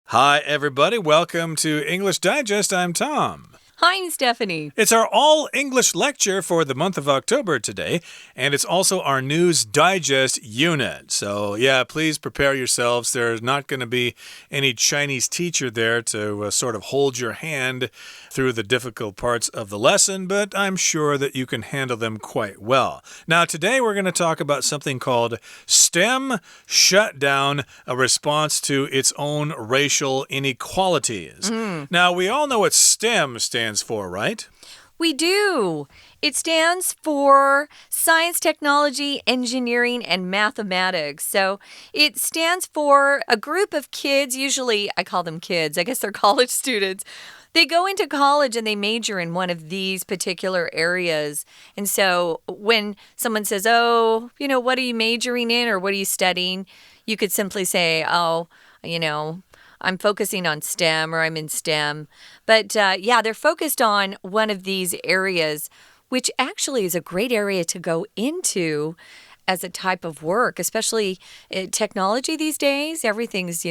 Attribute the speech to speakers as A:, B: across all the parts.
A: Hi, everybody. Welcome to English Digest. I'm Tom.
B: Hi, I'm Stephanie.
A: It's our all-English lecture for the month of October today, and it's also our News Digest unit. So, yeah, please prepare yourselves. There's not going to be any Chinese teacher there to sort of hold your hand through the difficult parts of the lesson, but I'm sure that you can handle them quite well. Now, today we're going to talk about something called STEM Shutdown, a response to its own racial inequalities. Now, we all know what STEM stands for, right?
B: We do. It stands for Science, Technology, Engineering, and Mathematics. So it stands for a group of kids, usually I call them kids, I guess they're college students. They go into college and they major in one of these particular areas. And so when someone says, oh, what are you majoring in or what are you studying? You could simply say, I'm focusing on STEM or I'm in STEM. But yeah, they're focused on one of these areas, which actually is a great area to go into as a type of work, especially technology these days. Everything's,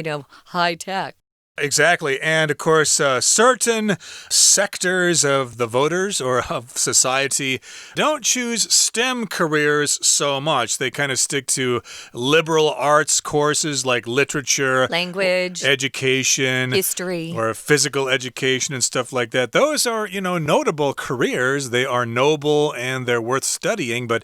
B: high tech.
A: Exactly. And of course, certain sectors of the voters or of society don't choose STEM careers so much. They kind of stick to liberal arts courses like literature,
B: language,
A: education,
B: history,
A: or physical education and stuff like that. Those are, notable careers. They are noble and they're worth studying, but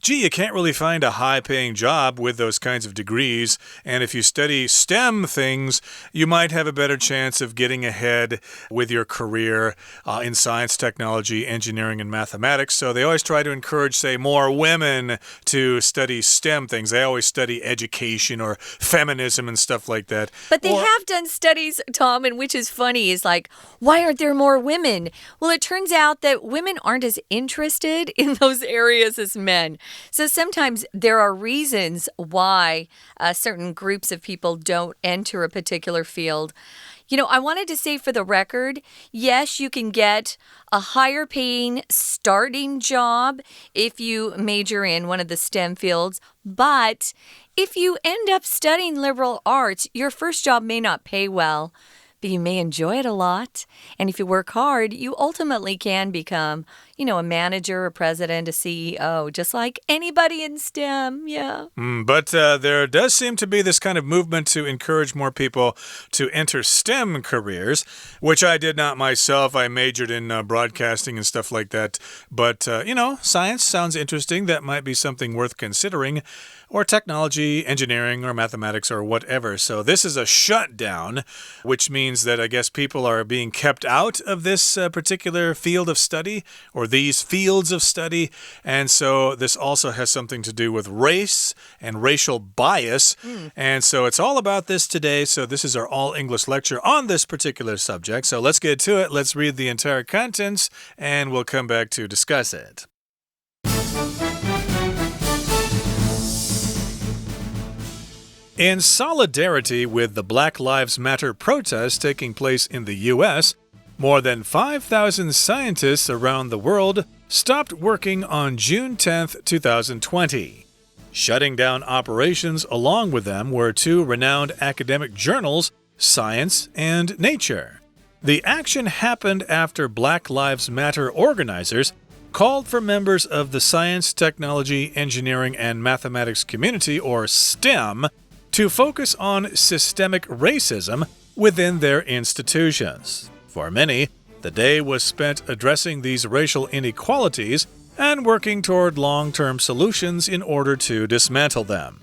A: gee, you can't really find a high-paying job with those kinds of degrees. And if you study STEM things, you might have a better chance of getting ahead with your career in science, technology, engineering, and mathematics. So they always try to encourage, say, more women to study STEM things. They always study education or feminism and stuff like that.
B: But they have done studies, Tom, and which is funny, is like, why aren't there more women? Well, it turns out that women aren't as interested in those areas as men. So sometimes there are reasons why certain groups of people don't enter a particular field. I wanted to say for the record, yes, you can get a higher paying starting job if you major in one of the STEM fields. But if you end up studying liberal arts, your first job may not pay well, but you may enjoy it a lot. And if you work hard, you ultimately can become, a manager, a president, a CEO, just like anybody in STEM, yeah.
A: But there does seem to be this kind of movement to encourage more people to enter STEM careers, which I did not myself. I majored in broadcasting and stuff like that. But, science sounds interesting. That might be something worth considering. Or technology, engineering, or mathematics, or whatever. So this is a shutdown, which means that I guess people are being kept out of this particular field of study, or these fields of study. And so this also has something to do with race and racial bias. And so it's all about this today. So this is our all-English lecture on this particular subject. So let's get to it. Let's read the entire contents, and we'll come back to discuss it. In solidarity with the Black Lives Matter protests taking place in the U.S., more than 5,000 scientists around the world stopped working on June 10, 2020. Shutting down operations along with them were two renowned academic journals, Science and Nature. The action happened after Black Lives Matter organizers called for members of the science, technology, engineering, and mathematics community, or STEM, to focus on systemic racism within their institutions. For many, the day was spent addressing these racial inequalities and working toward long-term solutions in order to dismantle them.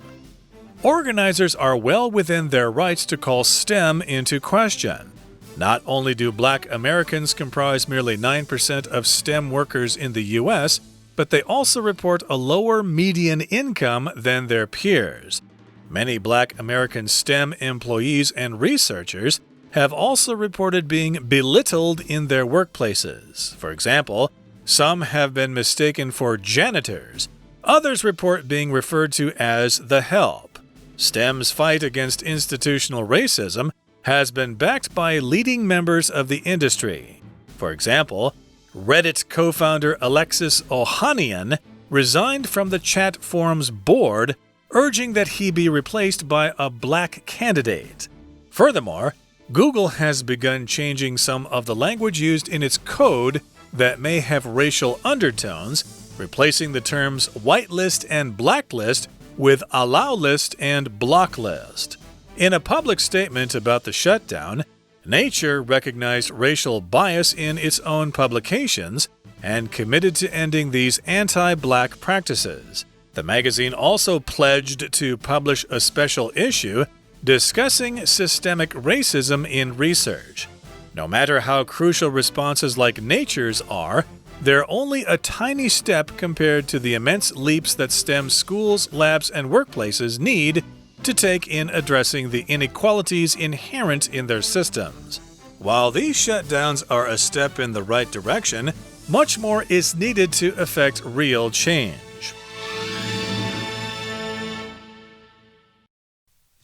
A: Organizers are well within their rights to call STEM into question. Not only do Black Americans comprise merely 9% of STEM workers in the U.S., but they also report a lower median income than their peers. Many Black American STEM employees and researchers have also reported being belittled in their workplaces. For example, some have been mistaken for janitors. Others report being referred to as the help. STEM's fight against institutional racism has been backed by leading members of the industry. For example, Reddit co-founder Alexis Ohanian resigned from the chat forum's board, urging that he be replaced by a Black candidate. Furthermore, Google has begun changing some of the language used in its code that may have racial undertones, replacing the terms whitelist and blacklist with allow list and block list. In a public statement about the shutdown, Nature recognized racial bias in its own publications and committed to ending these anti-black practices. The magazine also pledged to publish a special issue discussing systemic racism in research. No matter how crucial responses like Nature's are, they're only a tiny step compared to the immense leaps that STEM schools, labs, and workplaces need to take in addressing the inequalities inherent in their systems. While these shutdowns are a step in the right direction, much more is needed to effect real change.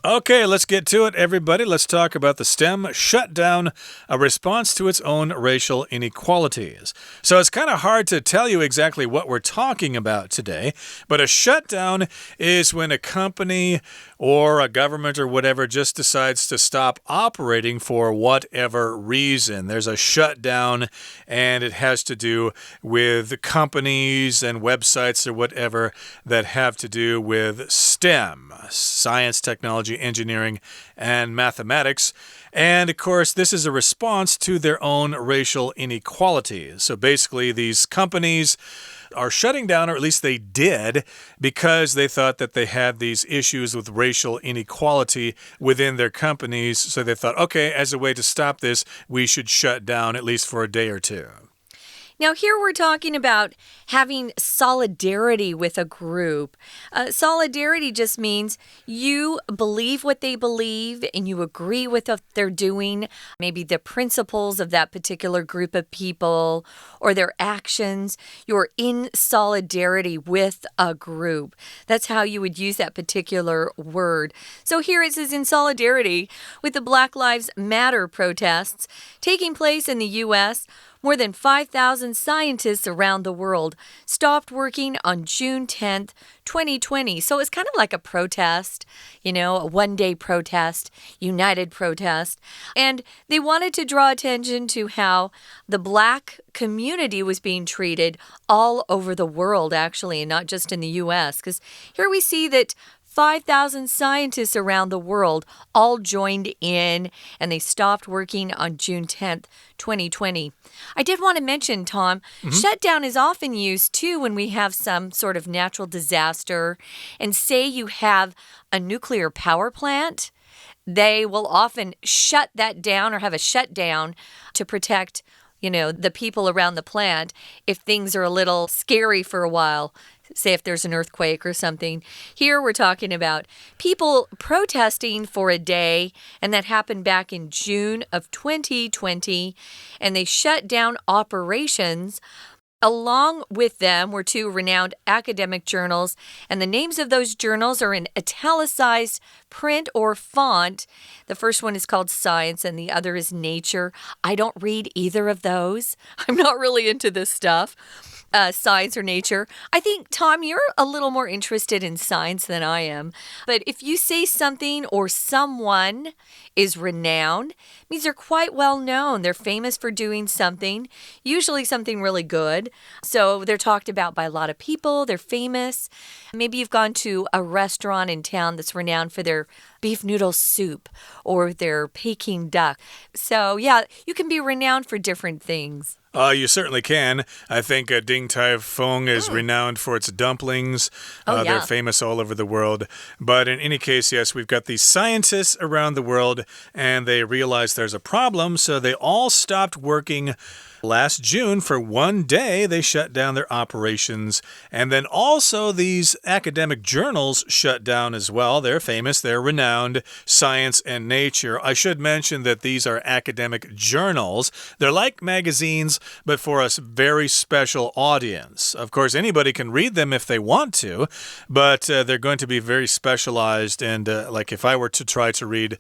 A: Okay, let's get to it, everybody. Let's talk about the STEM shutdown, a response to its own racial inequalities. So it's kind of hard to tell you exactly what we're talking about today, but a shutdown is when a company or a government or whatever just decides to stop operating for whatever reason. There's a shutdown, and it has to do with companies and websites or whatever that have to do with STEM, science, technology, engineering, and mathematics. And of course, this is a response to their own racial inequalities. So basically, these companies are shutting down, or at least they did, because they thought that they had these issues with racial inequality within their companies. So they thought, okay, as a way to stop this, we should shut down at least for a day or two.
B: Now, here we're talking about having solidarity with a group. Solidarity just means you believe what they believe and you agree with what they're doing, maybe the principles of that particular group of people or their actions. You're in solidarity with a group. That's how you would use that particular word. So here it says in solidarity with the Black Lives Matter protests taking place in the U.S., more than 5,000 scientists around the world stopped working on June 10th, 2020. So it's kind of like a protest, a one-day protest, united protest. And they wanted to draw attention to how the Black community was being treated all over the world, actually, and not just in the U.S. Because here we see that 5,000 scientists around the world all joined in, and they stopped working on June 10th, 2020. I did want to mention, Tom, shutdown is often used, too, when we have some sort of natural disaster. And say you have a nuclear power plant, they will often shut that down or have a shutdown to protect the people around the plant if things are a little scary for a while. Say if there's an earthquake or something. Here we're talking about people protesting for a day, and that happened back in June of 2020, and they shut down operations. Along with them were two renowned academic journals, and the names of those journals are in italicized print or font. The first one is called Science, and the other is Nature. I don't read either of those. I'm not really into this stuff. Science or Nature. I think, Tom, you're a little more interested in science than I am. But if you say something or someone is renowned, it means they're quite well known. They're famous for doing something, usually something really good. So they're talked about by a lot of people. They're famous. Maybe you've gone to a restaurant in town that's renowned for their beef noodle soup or their Peking duck. So, yeah, you can be renowned for different things.
A: You certainly can. I think Ding Tai Fung is renowned for its dumplings. They're famous all over the world. But in any case, yes, we've got these scientists around the world, and they realize there's a problem, so they all stopped working. Last June, for one day, they shut down their operations. And then also these academic journals shut down as well. They're famous. They're renowned. Science and Nature. I should mention that these are academic journals. They're like magazines, but for a very special audience. Of course, anybody can read them if they want to, but they're going to be very specialized. And like if I were to try to read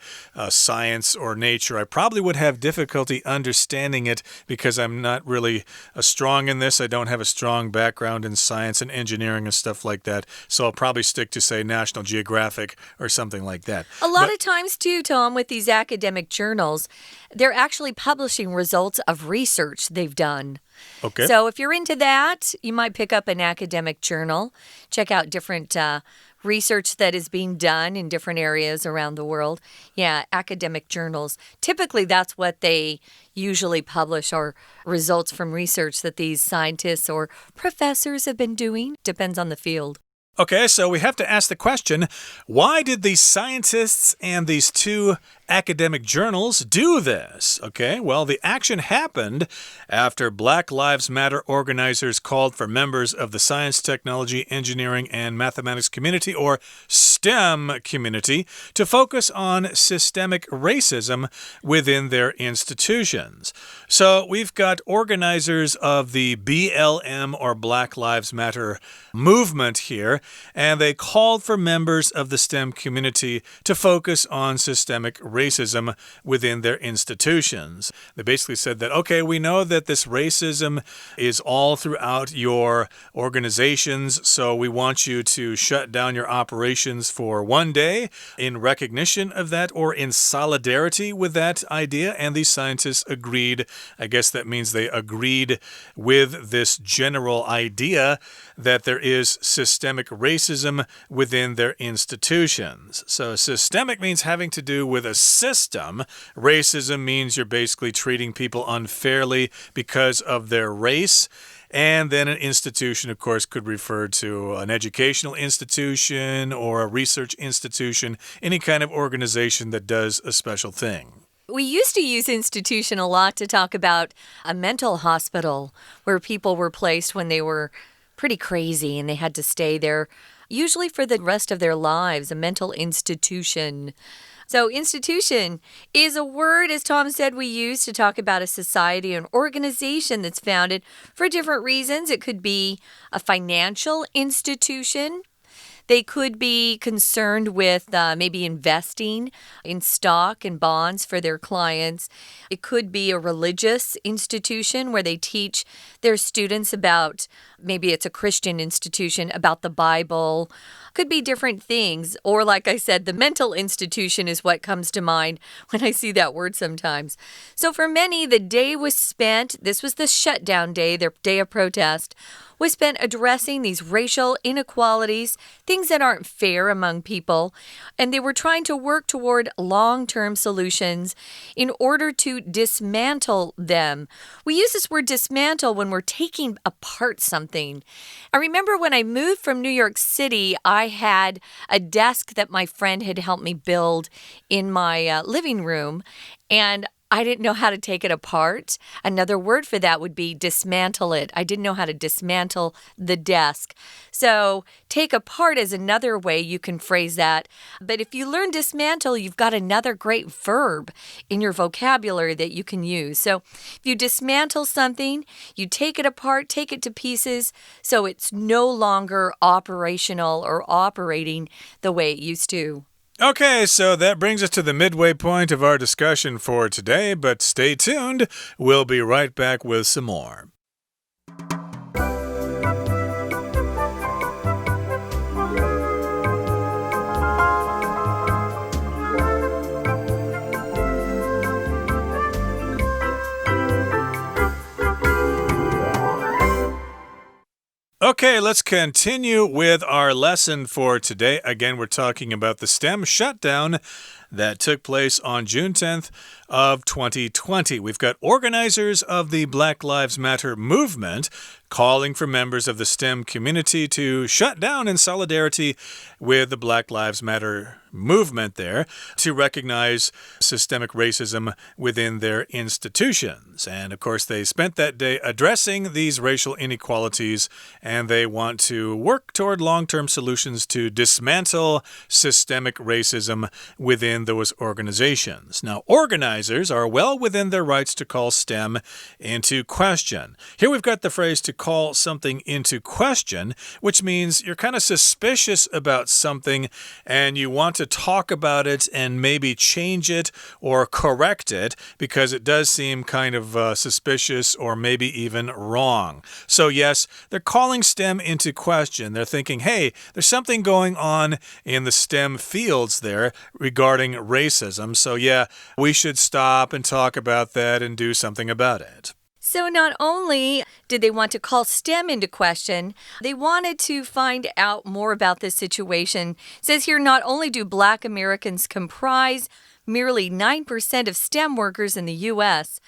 A: Science or Nature, I probably would have difficulty understanding it because I'm not really strong in this. I don't have a strong background in science and engineering and stuff like that. So I'll probably stick to, say, National Geographic or something like that. that.
B: A lot of times, too, Tom, with these academic journals, they're actually publishing results of research they've done.
A: Okay.
B: So if you're into that, you might pick up an academic journal, check out different research that is being done in different areas around the world. Yeah, academic journals. Typically, that's what they usually publish, are results from research that these scientists or professors have been doing. Depends on the field.
A: Okay, so we have to ask the question, why did these scientists and these two academic journals do this? Okay, well, the action happened after Black Lives Matter organizers called for members of the science, technology, engineering, and mathematics community, or STEM community, to focus on systemic racism within their institutions. So we've got organizers of the BLM, or Black Lives Matter movement here, and they called for members of the STEM community to focus on systemic racism within their institutions. They basically said that, okay, we know that this racism is all throughout your organizations, so we want you to shut down your operations for one day in recognition of that or in solidarity with that idea. And these scientists agreed. I guess that means they agreed with this general idea that there is systemic racism within their institutions. So systemic means having to do with a system. Racism means you're basically treating people unfairly because of their race. And then an institution, of course, could refer to an educational institution or a research institution, any kind of organization that does a special thing.
B: We used to use institution a lot to talk about a mental hospital where people were placed when they were pretty crazy and they had to stay there, usually for the rest of their lives, a mental institution. So institution is a word, as Tom said, we use to talk about a society, an organization that's founded for different reasons. It could be a financial institution. They could be concerned with maybe investing in stock and bonds for their clients. It could be a religious institution where they teach their students about, maybe it's a Christian institution, about the Bible. Could be different things. Or like I said, the mental institution is what comes to mind when I see that word sometimes. So for many, the day was spent, this was the shutdown day, their day of protest, was spent addressing these racial inequalities, things that aren't fair among people, and they were trying to work toward long-term solutions in order to dismantle them. We use this word dismantle when we're taking apart something. I remember when I moved from New York City, I had a desk that my friend had helped me build in my living room, and I didn't know how to take it apart. Another word for that would be dismantle it. I didn't know how to dismantle the desk. So take apart is another way you can phrase that. But if you learn dismantle, you've got another great verb in your vocabulary that you can use. So if you dismantle something, you take it apart, take it to pieces, so it's no longer operational or operating the way it used to.
A: Okay, so that brings us to the midway point of our discussion for today, but stay tuned. We'll be right back with some more. Okay, let's continue with our lesson for today. Again, we're talking about the STEM shutdown that took place on June 10th of 2020. We've got organizers of the Black Lives Matter movement calling for members of the STEM community to shut down in solidarity with the Black Lives Matter movement there to recognize systemic racism within their institutions. And of course, they spent that day addressing these racial inequalities, and they want to work toward long-term solutions to dismantle systemic racism within those organizations. Now, organizers are well within their rights to call STEM into question. Here we've got the phrase to call something into question, which means you're kind of suspicious about something and you want to talk about it and maybe change it or correct it because it does seem kind of suspicious or maybe even wrong. So yes, they're calling STEM into question. They're thinking, hey, there's something going on in the STEM fields there regarding racism. So yeah, we should stop and talk about that and do something about it.
B: So not only did they want to call STEM into question, they wanted to find out more about this situation. It says here, not only do Black Americans comprise merely 9% of STEM workers in the U.S.,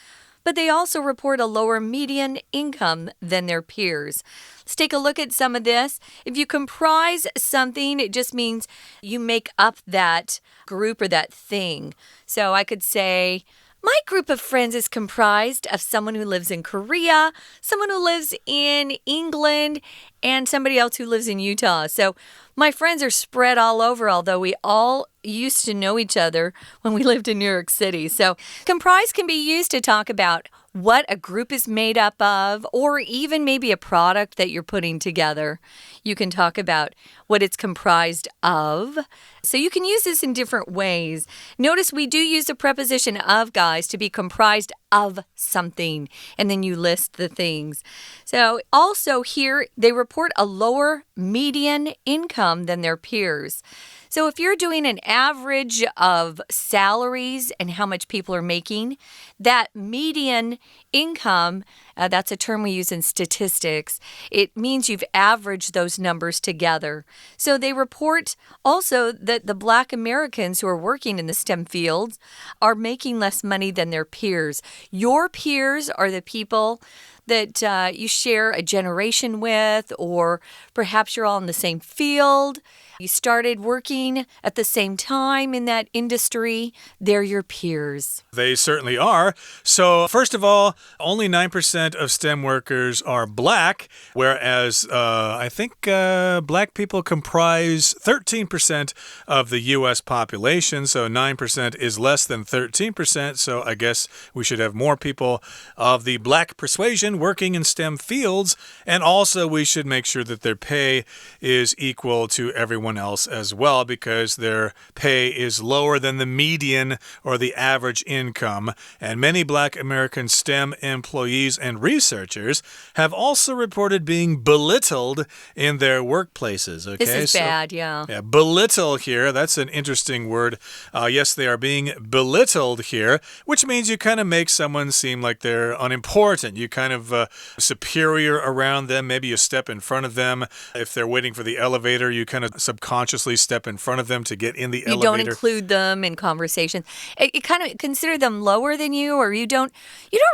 B: but they also report a lower median income than their peers. Let's take a look at some of this. If you comprise something, it just means you make up that group or that thing. So I could say, my group of friends is comprised of someone who lives in Korea, someone who lives in England, and somebody else who lives in Utah. So my friends are spread all over, although we all used to know each other when we lived in New York City. So comprise can be used to talk about what a group is made up of, or even maybe a product that you're putting together. You can talk about what it's comprised of. So you can use this in different ways. Notice we do use the preposition of, guys, to be comprised of something, and then you list the things. So also here, they report a lower median income than their peers. So if you're doing an average of salaries and how much people are making, that median income, that's a term we use in statistics. It means you've averaged those numbers together. So they report also that the Black Americans who are working in the STEM fields are making less money than their peers. Your peers are the people that you share a generation with, or perhaps you're all in the same field. You started working at the same time in that industry. They're your peers.
A: They certainly are. So first of all, only 9% of STEM workers are Black, whereas I think Black people comprise 13% of the U.S. population. So 9% is less than 13%. So I guess we should have more people of the Black persuasion working in STEM fields. And also we should make sure that their pay is equal to everyone else as well, because their pay is lower than the median or the average income. And many Black American STEM employees and researchers have also reported being belittled in their workplaces. Okay?
B: This is bad, yeah.
A: Yeah, belittle here, that's an interesting word. Yes, they are being belittled here, which means you kind of make someone seem like they're unimportant. You kind of superior around them. Maybe you step in front of them. If they're waiting for the elevator, you kind of subconsciously step in front of them to get in the elevator.
B: You don't include them in conversations. You kind of consider them lower than you, or you don't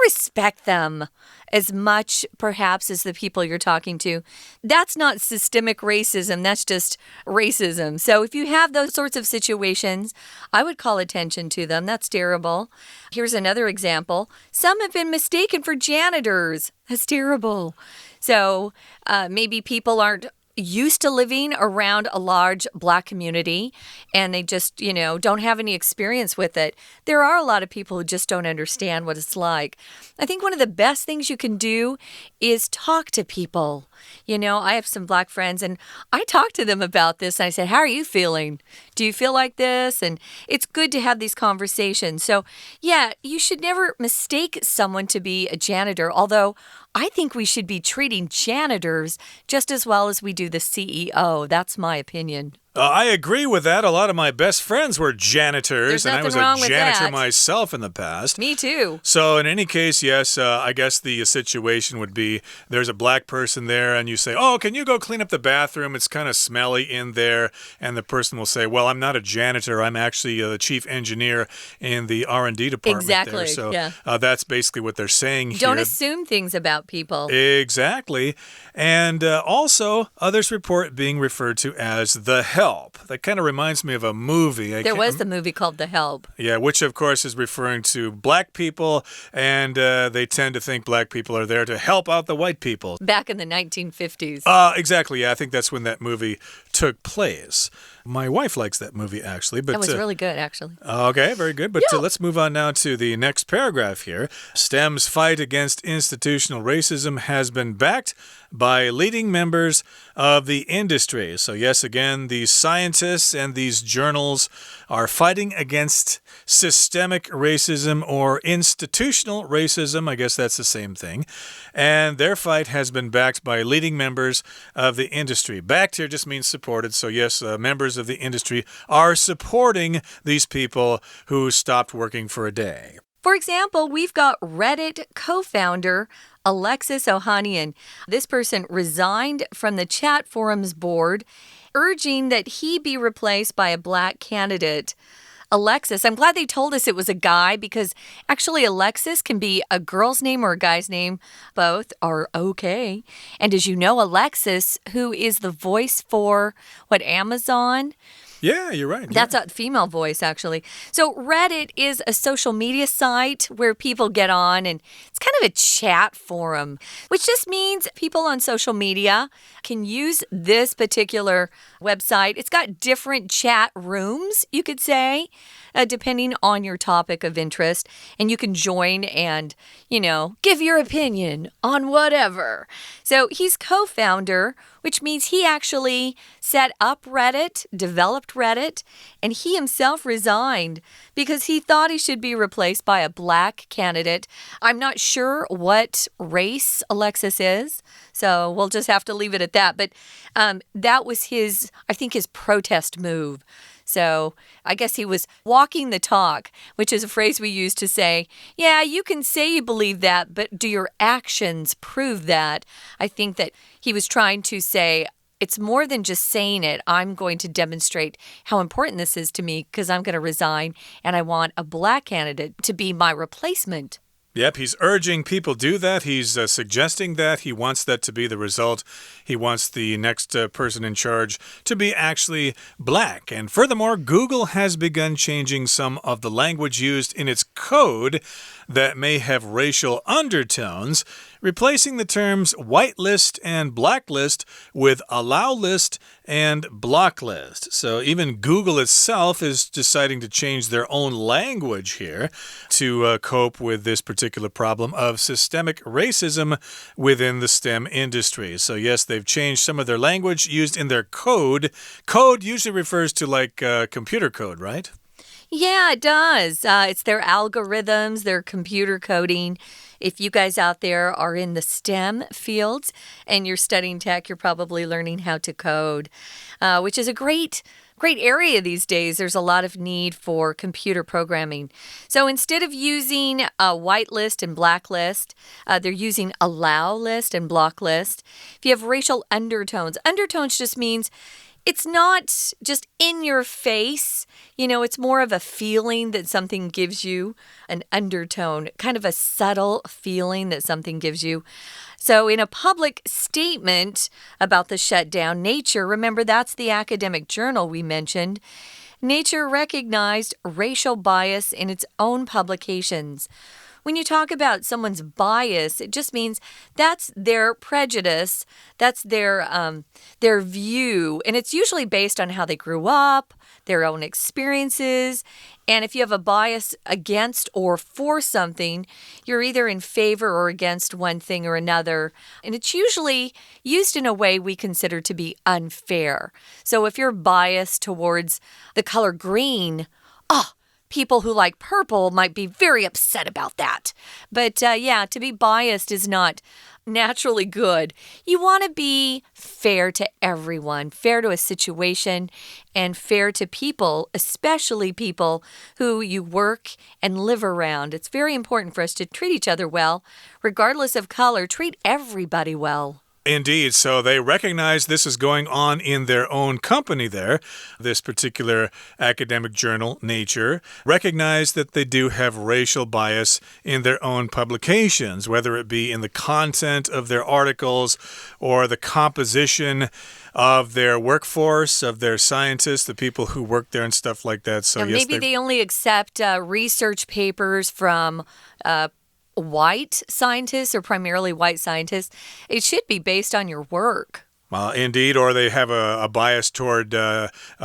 B: respect them as much, perhaps, as the people you're talking to. That's not systemic racism. That's just racism. So if you have those sorts of situations, I would call attention to them. That's terrible. Here's another example. Some have been mistaken for janitors. That's terrible. So maybe people aren't used to living around a large Black community, and they just, don't have any experience with it. There are a lot of people who just don't understand what it's like. I think one of the best things you can do is talk to people. I have some Black friends, and I talk to them about this, and I said, how are you feeling? Do you feel like this? And it's good to have these conversations. So, yeah, you should never mistake someone to be a janitor, although I think we should be treating janitors just as well as we do the CEO. That's my opinion.
A: I agree with that. A lot of my best friends were janitors, and I was a janitor myself in the past.
B: Me too.
A: So in any case, yes, I guess the situation would be there's a Black person there, and you say, oh, can you go clean up the bathroom? It's kind of smelly in there. And the person will say, well, I'm not a janitor. I'm actually the chief engineer in the R&D department.
B: Exactly.
A: There. So
B: yeah.
A: That's basically what they're saying here.
B: Don't assume things about people.
A: Exactly. And also, others report being referred to as the help. That kind of reminds me of a movie.
B: There was a movie called The Help.
A: Yeah, which of course is referring to Black people, and they tend to think Black people are there to help out the white people.
B: Back in the 1950s.
A: Exactly, yeah, I think that's when that movie took place. My wife likes that movie, actually. But,
B: That was really good, actually.
A: Okay, very good. But let's move on now to the next paragraph here. STEM's fight against institutional racism has been backed by leading members of the industry. So yes, again, these scientists and these journals are fighting against systemic racism or institutional racism. I guess that's the same thing. And their fight has been backed by leading members of the industry. Backed here just means supported. So yes, members of the industry are supporting these people who stopped working for a day.
B: For example, we've got Reddit co-founder Alexis Ohanian. This person resigned from the chat forums board, urging that he be replaced by a black candidate. Alexis, I'm glad they told us it was a guy because actually Alexis can be a girl's name or a guy's name. Both are okay. And as you know, Alexis, who is the voice for, Amazon?
A: Yeah, you're right.
B: That's a female voice, actually. So Reddit is a social media site where people get on, and it's kind of a chat forum, which just means people on social media can use this particular website. It's got different chat rooms, you could say, depending on your topic of interest. And you can join and, give your opinion on whatever. So he's co-founder, which means he actually set up Reddit, developed Reddit, and he himself resigned because he thought he should be replaced by a black candidate. I'm not sure what race Alexis is, so we'll just have to leave it at that. But that was his protest move. So I guess he was walking the talk, which is a phrase we use to say, yeah, you can say you believe that, but do your actions prove that? I think that he was trying to say, it's more than just saying it. I'm going to demonstrate how important this is to me because I'm going to resign and I want a black candidate to be my replacement.
A: Yep, he's urging people do that. He's suggesting that. He wants that to be the result. He wants the next person in charge to be actually black. And furthermore, Google has begun changing some of the language used in its code that may have racial undertones, replacing the terms whitelist and blacklist with allow list and block list. So even Google itself is deciding to change their own language here to cope with this particular problem of systemic racism within the STEM industry. So yes, they've changed some of their language used in their code. Code usually refers to like computer code, right?
B: Yeah, it does. It's their algorithms, their computer coding. If you guys out there are in the STEM fields and you're studying tech, you're probably learning how to code, which is a great area these days. There's a lot of need for computer programming. So instead of using a whitelist and blacklist, they're using allow list and block list. If you have racial undertones just means it's not just in your face. It's more of a feeling that something gives you, an undertone, kind of a subtle feeling that something gives you. So in a public statement about the shutdown, Nature, remember that's the academic journal we mentioned, Nature recognized racial bias in its own publications. When you talk about someone's bias, it just means that's their prejudice, that's their view, and it's usually based on how they grew up, their own experiences. And if you have a bias against or for something, you're either in favor or against one thing or another. And it's usually used in a way we consider to be unfair. So if you're biased towards the color green, people who like purple might be very upset about that. But to be biased is not naturally good. You want to be fair to everyone, fair to a situation, and fair to people, especially people who you work and live around. It's very important for us to treat each other well, regardless of color. Treat everybody well.
A: Indeed. So they recognize this is going on in their own company there. This particular academic journal, Nature, recognize that they do have racial bias in their own publications, whether it be in the content of their articles or the composition of their workforce, of their scientists, the people who work there and stuff like that. So yes,
B: maybe they only accept research papers from white scientists or primarily white scientists. It should be based on your work,
A: Indeed, or they have a bias toward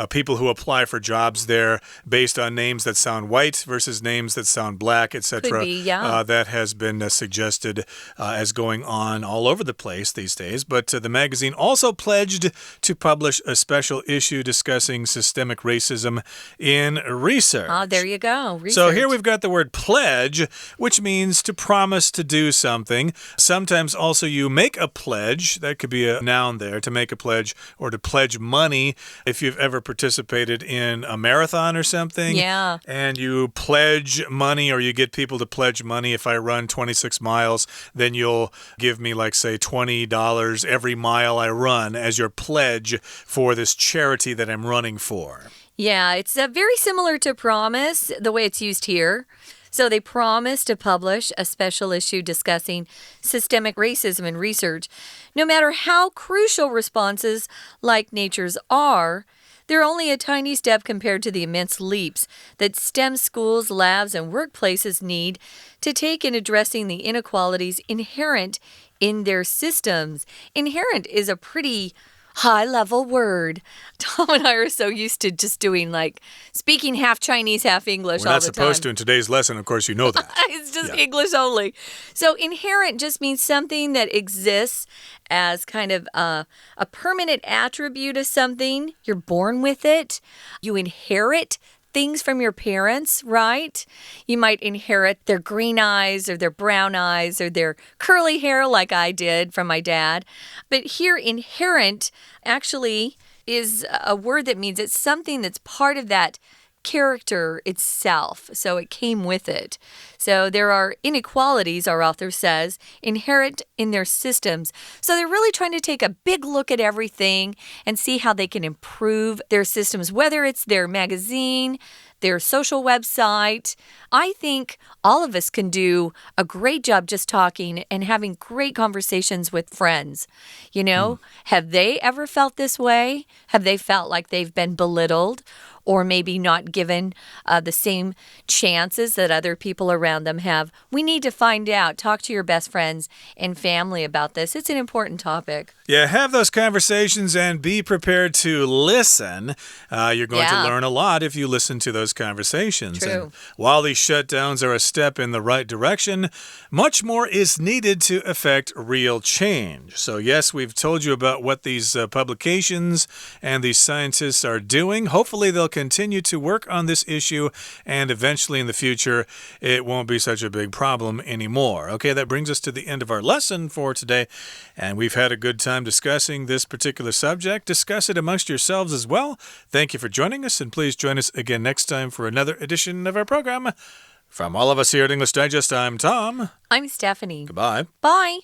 A: people who apply for jobs there based on names that sound white versus names that sound black, etc.
B: Could be, yeah.
A: That has been suggested as going on all over the place these days. But the magazine also pledged to publish a special issue discussing systemic racism in research.
B: There you go. Research.
A: So here we've got the word pledge, which means to promise to do something. Sometimes also you make a pledge. That could be a noun there, to make a pledge or to pledge money. If you've ever participated in a marathon or something,
B: yeah,
A: and you pledge money or you get people to pledge money. If I run 26 miles, then you'll give me, like, say, $20 every mile I run as your pledge for this charity that I'm running for.
B: Yeah, it's very similar to promise, the way it's used here. So they promise to publish a special issue discussing systemic racism in research. No matter how crucial responses like nature's are, they're only a tiny step compared to the immense leaps that STEM schools, labs, and workplaces need to take in addressing the inequalities inherent in their systems. Inherent is a pretty high-level word. Tom and I are so used to just doing, like, speaking half Chinese, half English all the time.
A: We're not supposed to in today's lesson. Of course, you know that.
B: It's just English only. So inherent just means something that exists as kind of a permanent attribute of something. You're born with it. You inherit things from your parents, right? You might inherit their green eyes or their brown eyes or their curly hair like I did from my dad. But here, inherent actually is a word that means it's something that's part of that character itself. So it came with it. So there are inequalities, our author says, inherent in their systems. So they're really trying to take a big look at everything and see how they can improve their systems, whether it's their magazine, their social website. I think all of us can do a great job just talking and having great conversations with friends. You know, have they ever felt this way? Have they felt like they've been belittled or maybe not given the same chances that other people around them have? We need to find out. Talk to your best friends and family about this. It's an important topic.
A: Yeah, have those conversations and be prepared to listen. You're going to learn a lot if you listen to those conversations.
B: True.
A: And while these shutdowns are a step in the right direction, much more is needed to affect real change. So yes, we've told you about what these publications and these scientists are doing. Hopefully they'll continue to work on this issue, and eventually in the future, it won't be such a big problem anymore. Okay, that brings us to the end of our lesson for today, and we've had a good time discussing this particular subject. Discuss it amongst yourselves as well. Thank you for joining us, and please join us again next time for another edition of our program. From all of us here at English Digest, I'm Tom.
B: I'm Stephanie.
A: Goodbye.
B: Bye.